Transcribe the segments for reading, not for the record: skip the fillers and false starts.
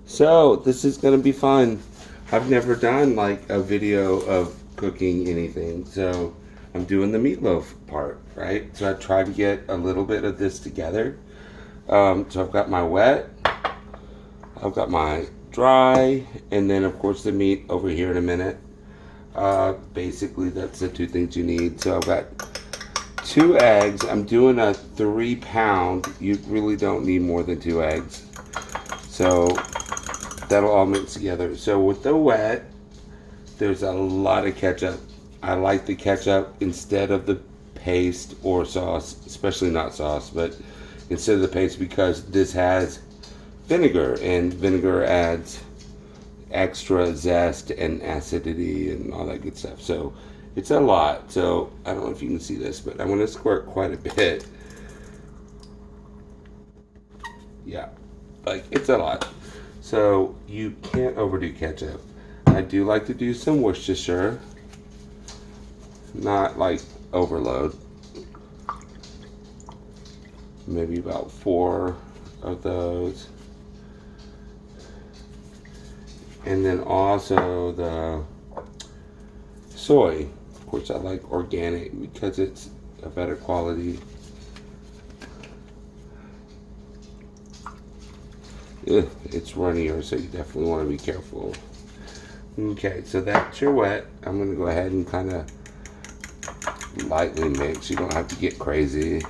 So this is gonna be fun. I've never done like a video of cooking anything, so I'm doing the meatloaf part, right? So I tried to get a little bit of this together. So I've got my wet, I've got my dry, and then of course the meat over here in a minute. Basically that's the two things you need. So I've got 2 eggs. I'm doing a 3 pound. You really don't need more than 2 eggs. So that'll all mix together. So with the wet, there's a lot of ketchup. I like the ketchup instead of the paste or sauce, especially not sauce, but instead of the paste because this has vinegar, and vinegar adds extra zest and acidity and all that good stuff. So it's a lot. So I don't know if you can see this, but I'm going to squirt quite a bit. Yeah, like it's a lot. So you can't overdo ketchup. I do like to do some Worcestershire, not like overload. Maybe about 4 of those. And then also the soy. Of course, I like organic because it's a better quality. Ugh, it's runnier, so you definitely want to be careful. Okay, so that's your wet. I'm going to go ahead and kind of lightly mix. You don't have to get crazy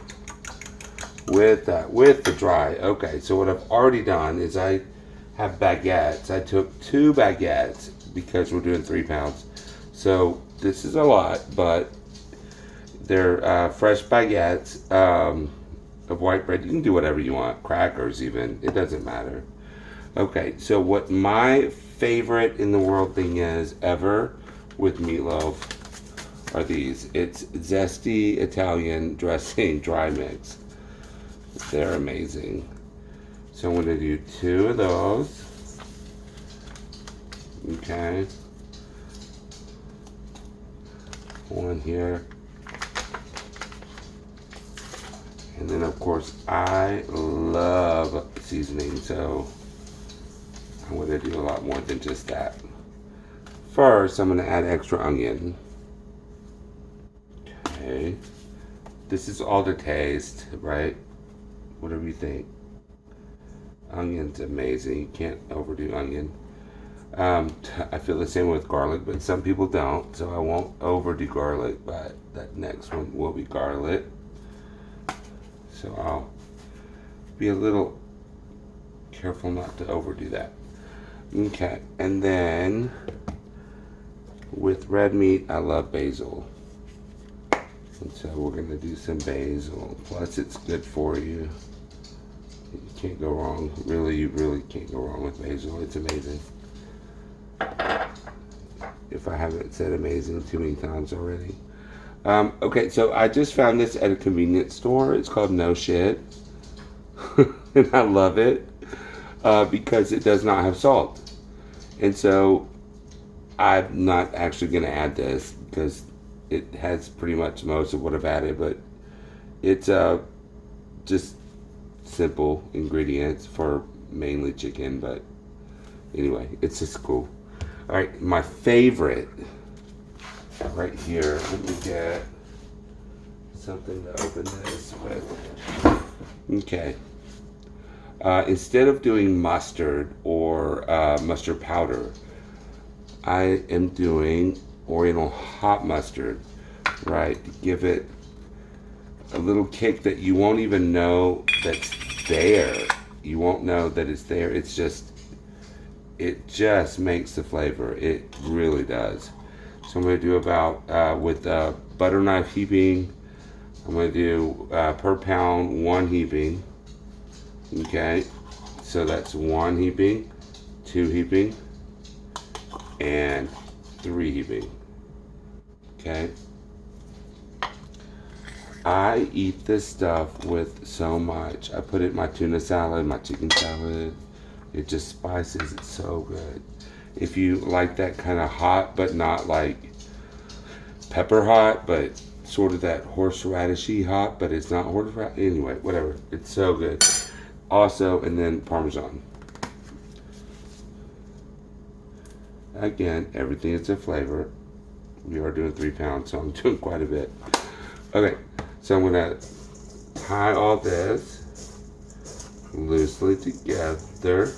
with the dry. Okay, so what I've already done is I have baguettes. I took 2 baguettes because we're doing 3 pounds. So this is a lot, but they're fresh baguettes of white bread. You can do whatever you want, crackers even. It doesn't matter. Okay, so what my favorite in the world thing is ever with meatloaf are these. It's zesty Italian dressing dry mix. They're amazing. So I'm going to do 2 of those. Okay. 1 here. And then of course I love seasoning, so I'm going to do a lot more than just that. First, I'm going to add extra onion. Okay. This is all to taste, right? Whatever you think. Onion's amazing. You can't overdo onion. I feel the same with garlic, but some people don't, so I won't overdo garlic, but that next one will be garlic. So I'll be a little careful not to overdo that. Okay, and then with red meat, I love basil. And so we're gonna do some basil. Plus it's good for you. You can't go wrong. Really, you really can't go wrong with basil. It's amazing. If I haven't said amazing too many times already. Okay, so I just found this at a convenience store. It's called No Shit. And I love it because it does not have salt. And so I'm not actually going to add this because it has pretty much most of what I've added, but it's just simple ingredients for mainly chicken, but anyway, it's just cool. All right, my favorite right here. Let me get something to open this with. Okay. Instead of doing mustard or mustard powder, I am doing Oriental hot mustard, right? To give it a little kick that you won't even know that's there. You won't know that it's there. It just makes the flavor. It really does. So I'm going to do about, with butter knife heaping, I'm going to do per pound 1 heaping. Okay, so that's 1 heaping, 2 heaping, and 3 heaping. Okay. I eat this stuff with so much. I put it in my tuna salad, my chicken salad. It just spices it so good. If you like that kind of hot, but not like pepper hot, but sort of that horseradishy hot, but it's not horseradish. Anyway, whatever. It's so good. Also, and then Parmesan. Again, everything is a flavor. We are doing 3 pounds, so I'm doing quite a bit. Okay, so I'm gonna tie all this loosely together.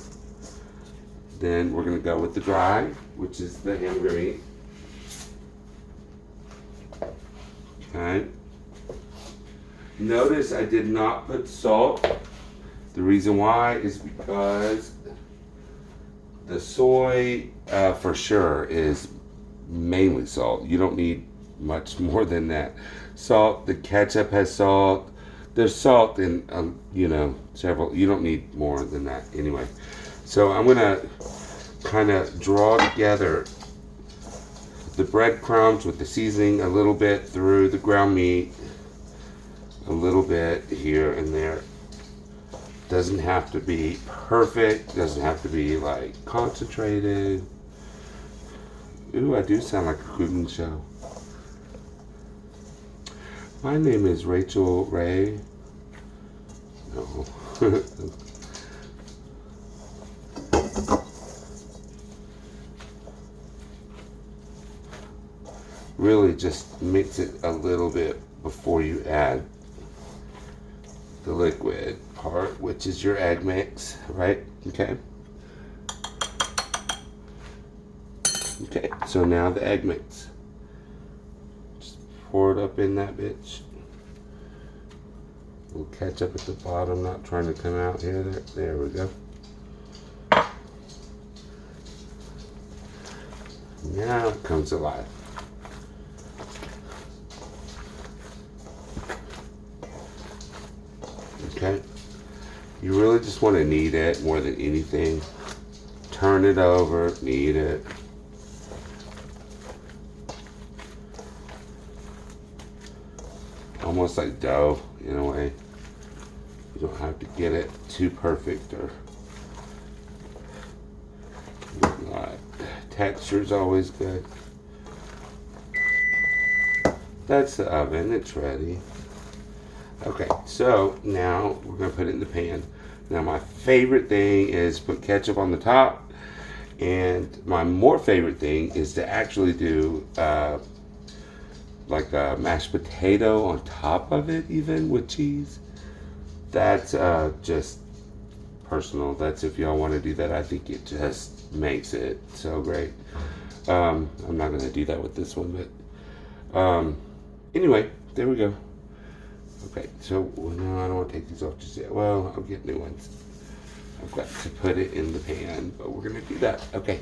Then we're gonna go with the dry, which is the hamburger meat. Okay. Notice I did not put salt. The reason why is because the soy, for sure, is mainly salt. You don't need much more than that. Salt, the ketchup has salt. There's salt in, several. You don't need more than that anyway. So I'm gonna kind of draw together the breadcrumbs with the seasoning a little bit through the ground meat, a little bit here and there. Doesn't have to be perfect, doesn't have to be like concentrated. Ooh, I do sound like a cooking show. My name is Rachel Ray. No. Really just mix it a little bit before you add the liquid part, which is your egg mix, right? Okay. Okay, so now the egg mix. Just pour it up in that bitch. We'll catch up at the bottom, not trying to come out here. There we go. Now it comes alive. Okay, you really just want to knead it more than anything. Turn it over, knead it. Almost like dough in a way. You don't have to get it too perfect or whatnot. Texture's always good. That's the oven, it's ready. Okay, so now we're gonna put it in the pan. Now my favorite thing is put ketchup on the top, and my more favorite thing is to actually do like a mashed potato on top of it, even with cheese. That's just personal. That's if y'all want to do that. I think it just makes it so great. I'm not gonna do that with this one, but anyway, there we go. Okay, so no, I don't want to take these off just yet. Well, I'll get new ones. I've got to put it in the pan, but we're going to do that. Okay.